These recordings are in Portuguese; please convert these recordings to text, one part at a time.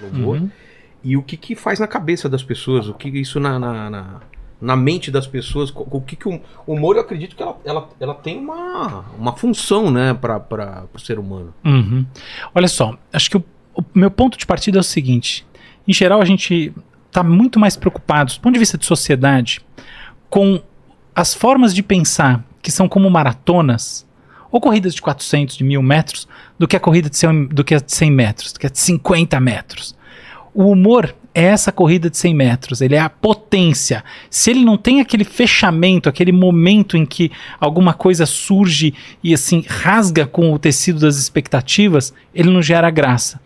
pelo humor, e o que faz na cabeça das pessoas, o que isso na mente das pessoas, o que o humor, eu acredito que ela tem uma função, né, para o ser humano. Olha só, acho que o meu ponto de partida é o seguinte: em geral a gente está muito mais preocupado, do ponto de vista de sociedade, com as formas de pensar que são como maratonas, ou corridas de 400, de 1.000 metros, do que a corrida de 100 metros, do que a de 50 metros. O humor é essa corrida de 100 metros, ele é a potência. Se ele não tem aquele fechamento, aquele momento em que alguma coisa surge e assim rasga com o tecido das expectativas, ele não gera graça.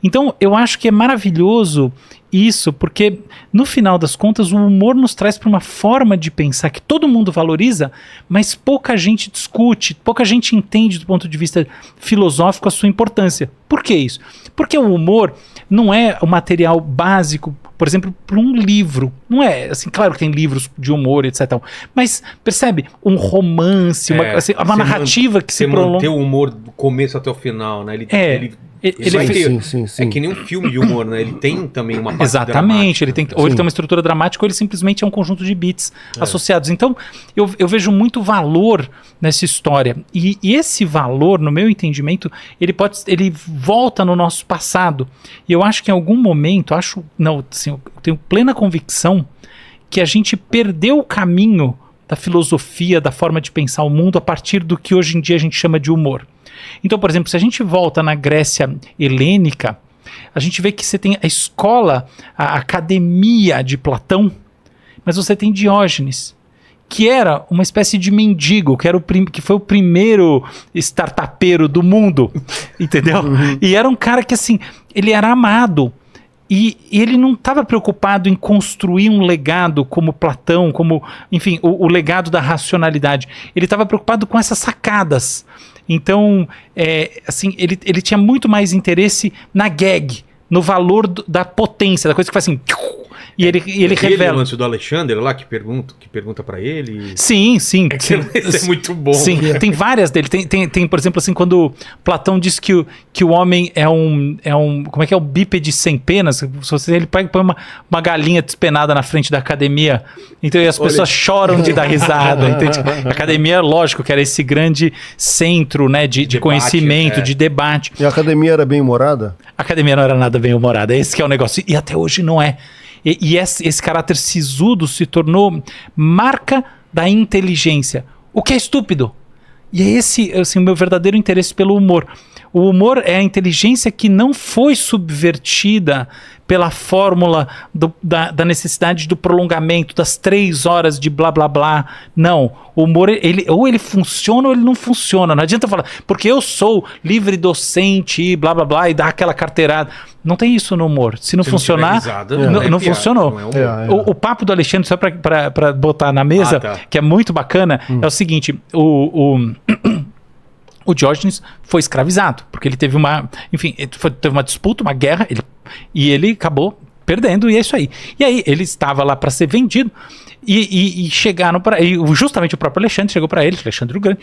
Então eu acho que é maravilhoso isso, porque no final das contas o humor nos traz para uma forma de pensar que todo mundo valoriza, mas pouca gente discute, pouca gente entende do ponto de vista filosófico a sua importância. Por que isso? Porque o humor não é o material básico, por exemplo, para um livro. Não é, assim, claro que tem livros de humor, etc. Mas, percebe? Um romance, uma narrativa que se prolonga. Manter o humor do começo até o final, né? Sim. É que nem um filme de humor, né? Ele tem também uma parte exatamente, dramática. Ou ele tem uma estrutura dramática, ou ele simplesmente é um conjunto de beats associados. Então, eu vejo muito valor nessa história. E esse valor, no meu entendimento, ele volta no nosso passado. E eu acho que em algum momento, eu tenho plena convicção que a gente perdeu o caminho da filosofia, da forma de pensar o mundo a partir do que hoje em dia a gente chama de humor. Então, por exemplo, se a gente volta na Grécia helênica, a gente vê que você tem a escola, a academia de Platão, mas você tem Diógenes, que era uma espécie de mendigo, que foi o primeiro startupeiro do mundo, entendeu? E era um cara que, assim, ele era amado. E ele não estava preocupado em construir um legado como Platão, como, enfim, o legado da racionalidade. Ele estava preocupado com essas sacadas. Então, assim, ele tinha muito mais interesse na gag, no valor da potência, da coisa que faz assim... E ele revela. O lance do Alexandre lá que pergunta pra ele. Sim. Esse é muito bom. Sim, tem várias dele. Tem, por exemplo, assim, quando Platão diz que o homem é um. Como é que é? Um bípede sem penas. Ele põe uma galinha despenada na frente da academia. Então as pessoas choram de dar risada. Entende? A academia, lógico, que era esse grande centro, né, de debate, conhecimento, de debate. E a academia era bem-humorada? A academia não era nada bem-humorada. Esse que é o negócio. E até hoje não é. E esse caráter sisudo se tornou marca da inteligência, o que é estúpido. E é esse, assim, o meu verdadeiro interesse pelo humor. O humor é a inteligência que não foi subvertida pela fórmula da necessidade do prolongamento, das 3 horas de blá blá blá. Não, o humor ou ele funciona ou ele não funciona. Não adianta falar, porque eu sou livre docente e blá blá blá e dar aquela carteirada. Não tem isso no humor. Se não funcionar, não funcionou. Não o papo do Alexandre, só para botar na mesa, que é muito bacana, é o seguinte, o Diógenes foi escravizado, porque ele teve teve uma disputa, uma guerra, e ele acabou perdendo, e é isso aí. E aí ele estava lá para ser vendido, e chegaram para... justamente o próprio Alexandre chegou para ele, Alexandre o Grande.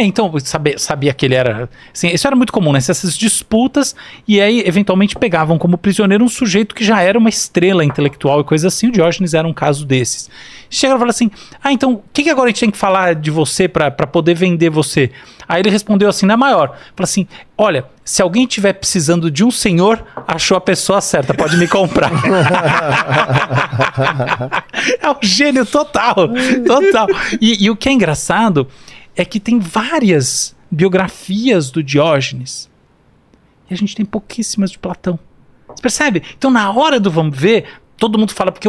Então, sabia que ele era... Assim, isso era muito comum, né? Essas disputas, e aí, eventualmente, pegavam como prisioneiro um sujeito que já era uma estrela intelectual e coisa assim. O Diógenes era um caso desses. Chegaram e falaram assim, então, o que agora a gente tem que falar de você para poder vender você? Aí ele respondeu assim, na maior, falou assim, olha, se alguém estiver precisando de um senhor, achou a pessoa certa, pode me comprar. É um gênio total. E o que é engraçado é que tem várias biografias do Diógenes e a gente tem pouquíssimas de Platão. Você percebe? Então, na hora do vamos ver, todo mundo fala, porque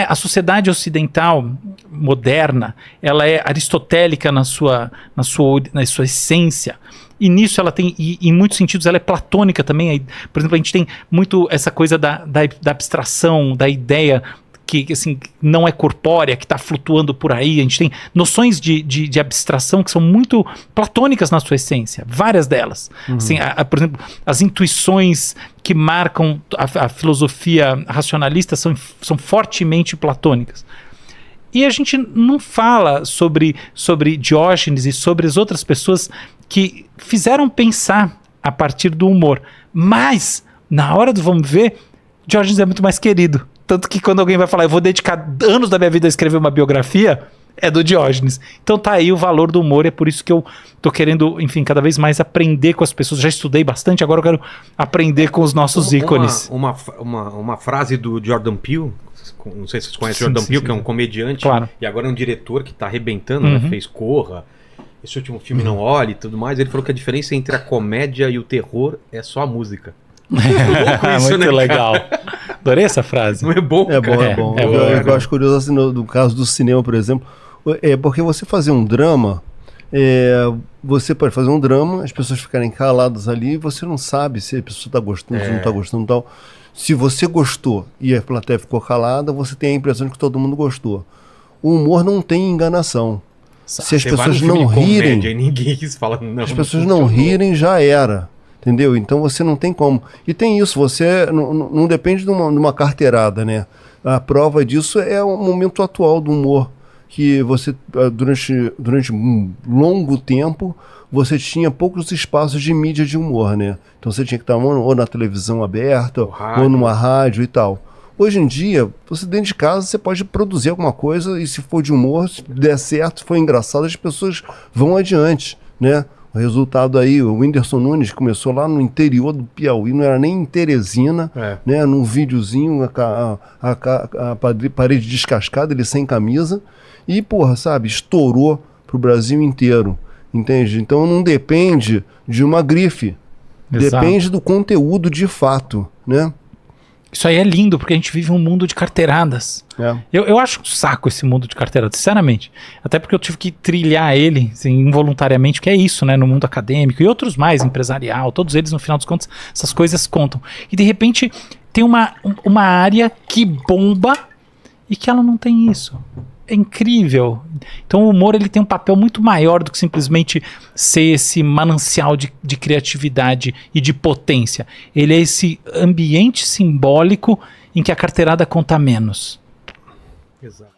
a sociedade ocidental moderna, ela é aristotélica na sua essência, e nisso ela tem, e em muitos sentidos ela é platônica também. Por exemplo, a gente tem muito essa coisa da abstração, da ideia que assim, não é corpórea, que está flutuando por aí. A gente tem noções de abstração que são muito platônicas na sua essência, várias delas. Assim, por exemplo, as intuições que marcam a filosofia racionalista são fortemente platônicas. E a gente não fala sobre Diógenes e sobre as outras pessoas que fizeram pensar a partir do humor. Mas, na hora do vamos ver, Diógenes é muito mais querido. Tanto que quando alguém vai falar, eu vou dedicar anos da minha vida a escrever uma biografia, é do Diógenes. Então tá aí o valor do humor, e é por isso que eu tô querendo, enfim, cada vez mais aprender com as pessoas. Já estudei bastante, agora eu quero aprender com os nossos ícones. Uma frase do Jordan Peele, não sei se vocês conhecem Jordan Peele, que é um comediante, claro. E agora é um diretor que tá arrebentando, né? Fez Corra, esse último filme Não Olhe e tudo mais. Ele falou que a diferença entre a comédia e o terror é só a música. Isso, muito, né, legal. Adorei essa frase. Não é bom? É bom, é bom. Eu acho curioso assim, no caso do cinema, por exemplo, porque você fazer um drama, você pode fazer um drama, as pessoas ficarem caladas ali, você não sabe se a pessoa está gostando, se não está gostando e tal. Se você gostou e a plateia ficou calada, você tem a impressão de que todo mundo gostou. O humor não tem enganação. Se as pessoas não rirem, as pessoas não rirem, já era. Entendeu? Então você não tem como. E tem isso, você não depende de uma carteirada, né? A prova disso é o momento atual do humor. Que você, durante um longo tempo, você tinha poucos espaços de mídia de humor, né? Então você tinha que estar ou na televisão aberta, ou numa rádio e tal. Hoje em dia, você dentro de casa, você pode produzir alguma coisa, e se for de humor, se der certo, se for engraçado, as pessoas vão adiante, né? O resultado aí, o Whindersson Nunes começou lá no interior do Piauí, não era nem em Teresina, né? Num videozinho, a parede descascada, ele sem camisa, e, porra, sabe, estourou pro Brasil inteiro, entende? Então não depende de uma grife, depende do conteúdo de fato, né? Isso aí é lindo, porque a gente vive um mundo de carteiradas. Eu acho um saco esse mundo de carteiradas, sinceramente. Até porque eu tive que trilhar ele, assim, involuntariamente, que é isso, né? No mundo acadêmico e outros mais, empresarial, todos eles, no final dos contos, essas coisas contam. E de repente tem uma área que bomba e que ela não tem isso. É incrível. Então o humor, ele tem um papel muito maior do que simplesmente ser esse manancial de criatividade e de potência. Ele é esse ambiente simbólico em que a carteirada conta menos. Exato.